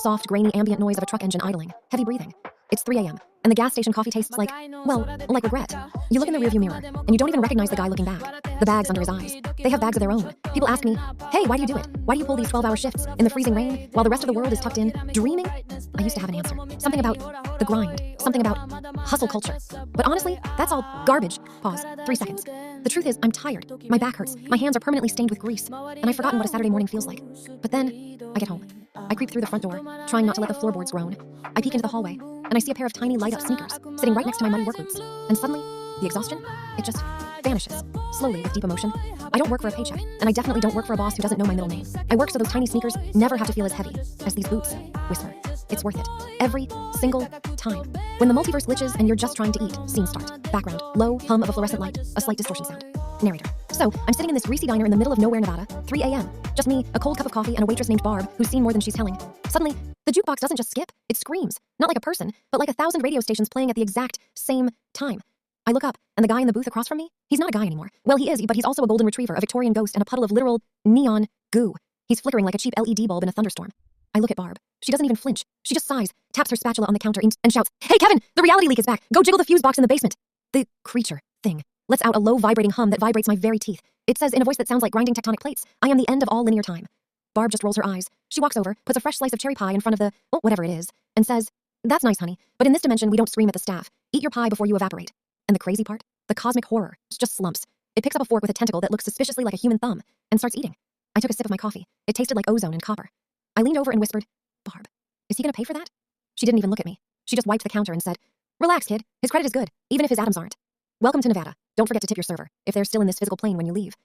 soft, grainy ambient noise of a truck engine idling, heavy breathing. It's 3 a.m., and the gas station coffee tastes like, well, like regret. You look in the rearview mirror, and you don't even recognize the guy looking back. The bags under his eyes. They have bags of their own. People ask me, hey, why do you do it? Why do you pull these 12-hour shifts in the freezing rain while the rest of the world is tucked in, dreaming? I used to have an answer. Something about the grind. Something about hustle culture. But honestly, that's all garbage. Pause. 3 seconds. The truth is, I'm tired. My back hurts. My hands are permanently stained with grease. And I've forgotten what a Saturday morning feels like. But then, I get home. I creep through the front door, trying not to let the floorboards groan. I peek into the hallway, and I see a pair of tiny light-up sneakers sitting right next to my muddy work boots. And suddenly, the exhaustion, it just vanishes, slowly with deep emotion. I don't work for a paycheck, and I definitely don't work for a boss who doesn't know my middle name. I work so those tiny sneakers never have to feel as heavy as these boots whisper. It's worth it. Every single time. When the multiverse glitches and you're just trying to eat, scene start. Background, low hum of a fluorescent light, a slight distortion sound. Narrator. So, I'm sitting in this greasy diner in the middle of nowhere, Nevada, 3 a.m. Just me, a cold cup of coffee, and a waitress named Barb, who's seen more than she's telling. Suddenly, the jukebox doesn't just skip, it screams. Not like a person, but like 1,000 radio stations playing at the exact same time. I look up, and the guy in the booth across from me, he's not a guy anymore. Well, he is, but he's also a golden retriever, a Victorian ghost, and a puddle of literal neon goo. He's flickering like a cheap LED bulb in a thunderstorm. I look at Barb. She doesn't even flinch. She just sighs, taps her spatula on the counter, and shouts, "Hey, Kevin, the reality leak is back. Go jiggle the fuse box in the basement." The creature thing lets out a low vibrating hum that vibrates my very teeth. It says in a voice that sounds like grinding tectonic plates, "I am the end of all linear time." Barb just rolls her eyes. She walks over, puts a fresh slice of cherry pie in front of the, whatever it is, and says, "That's nice, honey, but in this dimension we don't scream at the staff. Eat your pie before you evaporate." And the crazy part? The cosmic horror just slumps. It picks up a fork with a tentacle that looks suspiciously like a human thumb and starts eating. I took a sip of my coffee. It tasted like ozone and copper. I leaned over and whispered, "Barb, is he gonna pay for that?" She didn't even look at me. She just wiped the counter and said, "Relax, kid. His credit is good, even if his atoms aren't. Welcome to Nevada. Don't forget to tip your server, if they're still in this physical plane when you leave."